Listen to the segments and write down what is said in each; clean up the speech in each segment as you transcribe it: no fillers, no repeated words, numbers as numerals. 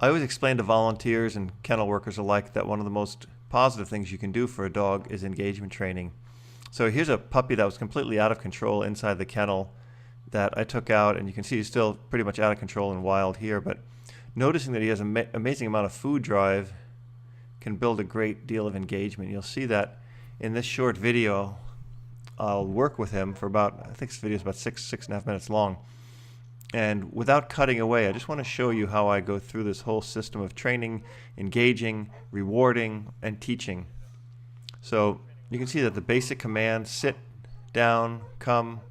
I always explain to volunteers and kennel workers alike that one of the most positive things you can do for a dog is engagement training. So here's a puppy that was completely out of control inside the kennel that I took out, and you can see he's still pretty much out of control and wild here, but noticing that he has an amazing amount of food drive can build a great deal of engagement. You'll see that in this short video. I'll work with him for about, I think this video is about six and a half minutes long. And without cutting away, I just want to show you how I go through this whole system of training, engaging, rewarding, and teaching. So you can see that the basic commands, sit, down, come,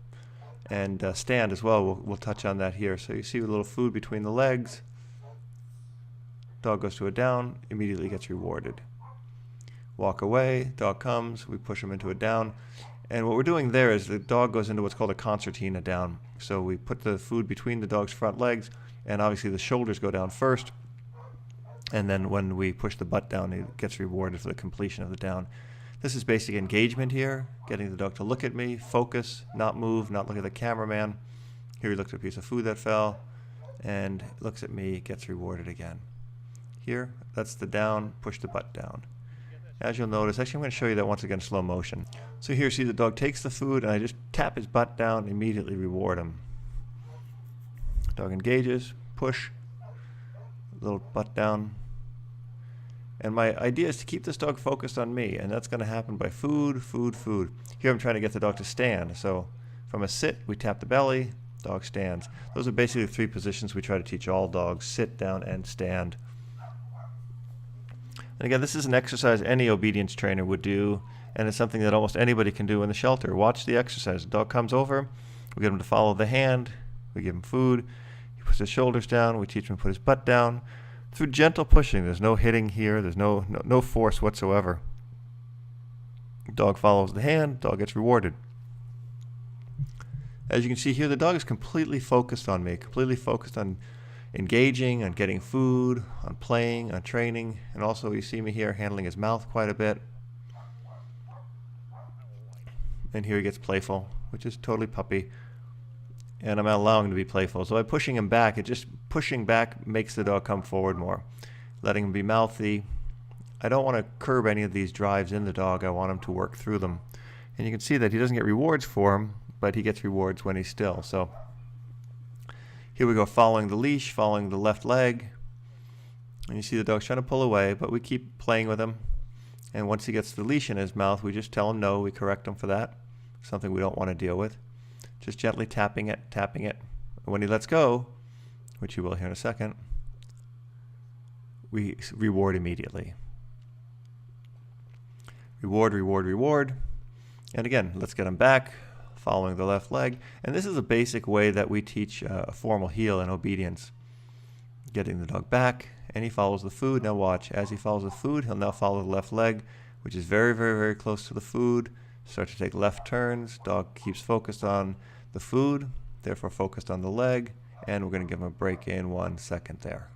and stand as well. We'll touch on that here. So you see a little food between the legs. Dog goes to a down, immediately gets rewarded. Walk away, dog comes, we push him into a down. And what we're doing there is the dog goes into what's called a concertina down. So we put the food between the dog's front legs, and obviously the shoulders go down first. And then when we push the butt down, it gets rewarded for the completion of the down. This is basic engagement here, getting the dog to look at me, focus, not move, not look at the cameraman. Here he looks at a piece of food that fell, and looks at me, gets rewarded again. Here, that's the down, push the butt down. As you'll notice, actually I'm going to show you that once again in slow motion. So here, see the dog takes the food, and I just tap his butt down, immediately reward him. Dog engages, push, little butt down. And my idea is to keep this dog focused on me, and that's going to happen by food, food, food. Here I'm trying to get the dog to stand. So from a sit, we tap the belly, dog stands. Those are basically the three positions we try to teach all dogs: sit, down, and stand. And again, this is an exercise any obedience trainer would do, and it's something that almost anybody can do in the shelter. Watch the exercise. The dog comes over, we get him to follow the hand, we give him food, he puts his shoulders down, we teach him to put his butt down. Through gentle pushing, there's no hitting here, there's no force whatsoever. Dog follows the hand, dog gets rewarded. As you can see here, the dog is completely focused on me, completely focused on engaging, on getting food, on playing, on training, and also you see me here handling his mouth quite a bit. And here he gets playful, which is totally puppy, and I'm not allowing him to be playful. So by pushing him back, pushing back makes the dog come forward more. Letting him be mouthy. I don't want to curb any of these drives in the dog, I want him to work through them. And you can see that he doesn't get rewards for them, but he gets rewards when he's still. So here we go, following the leash, following the left leg. And you see the dog's trying to pull away, but we keep playing with him. And once he gets the leash in his mouth, we just tell him no, we correct him for that. Something we don't want to deal with. Just gently tapping it, tapping it. And when he lets go, which you will hear in a second, we reward immediately. Reward, reward, reward. And again, let's get him back, following the left leg. And this is a basic way that we teach a formal heel and obedience. Getting the dog back, and he follows the food. Now watch, as he follows the food, he'll now follow the left leg, which is very, very, very close to the food. Start to take left turns. Dog keeps focused on the food, therefore focused on the leg, and we're going to give him a break in 1 second there.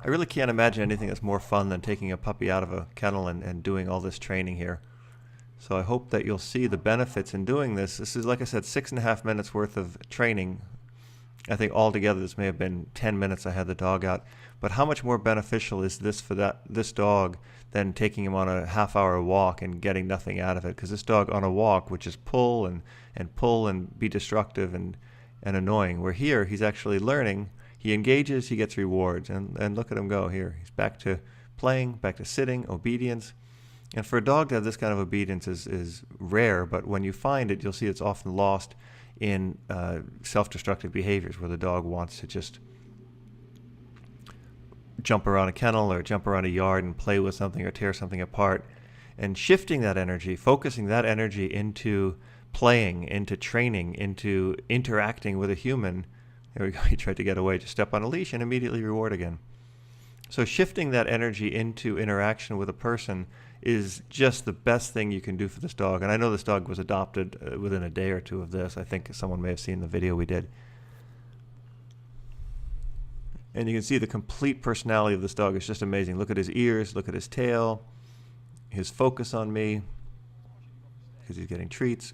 I really can't imagine anything that's more fun than taking a puppy out of a kennel and doing all this training here. So I hope that you'll see the benefits in doing this. This is, like I said, 6.5 minutes worth of training. I think altogether this may have been 10 minutes I had the dog out. But how much more beneficial is this for this dog than taking him on a half-hour walk and getting nothing out of it? Because this dog on a walk would just pull and pull and be destructive and annoying. Where here, he's actually learning. He engages, he gets rewards. And look at him go here. He's back to playing, back to sitting, obedience. And for a dog to have this kind of obedience is rare, but when you find it, you'll see it's often lost in self-destructive behaviors where the dog wants to just jump around a kennel or jump around a yard and play with something or tear something apart. And shifting that energy, focusing that energy into playing, into training, into interacting with a human. There we go, he tried to get away, just step on a leash and immediately reward again. So shifting that energy into interaction with a person is just the best thing you can do for this dog. And I know this dog was adopted within a day or two of this. I think someone may have seen the video we did. And you can see the complete personality of this dog is just amazing. Look at his ears, look at his tail, his focus on me, because he's getting treats.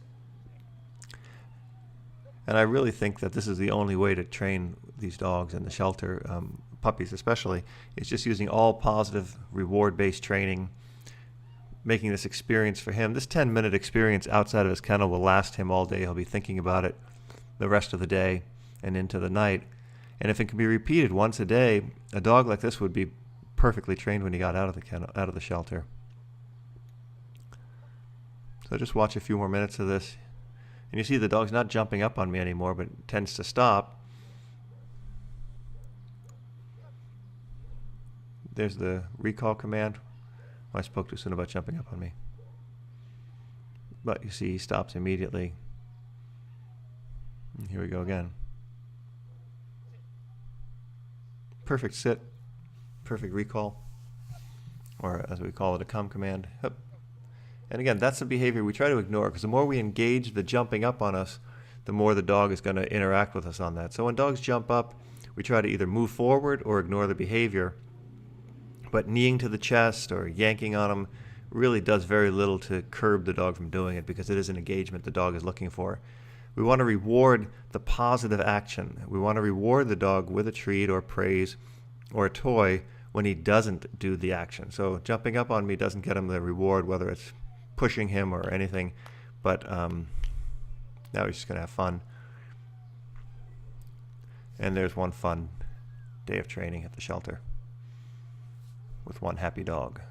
And I really think that this is the only way to train these dogs in the shelter, puppies especially, is just using all positive reward-based training, making this experience for him. This 10-minute experience outside of his kennel will last him all day. He'll be thinking about it the rest of the day and into the night. And if it can be repeated once a day, a dog like this would be perfectly trained when he got out of the kennel, out of the shelter. So just watch a few more minutes of this. And you see the dog's not jumping up on me anymore, but tends to stop. There's the recall command. I spoke too soon about jumping up on me. But you see he stops immediately. And here we go again. Perfect sit, perfect recall, or as we call it, a come command. Hup. And again, that's the behavior we try to ignore, because the more we engage the jumping up on us, the more the dog is going to interact with us on that. So when dogs jump up, we try to either move forward or ignore the behavior. But kneeing to the chest or yanking on them really does very little to curb the dog from doing it, because it is an engagement the dog is looking for. We want to reward the positive action. We want to reward the dog with a treat or praise or a toy when he doesn't do the action. So jumping up on me doesn't get him the reward, whether it's pushing him or anything, but now he's just going to have fun. And there's one fun day of training at the shelter with one happy dog.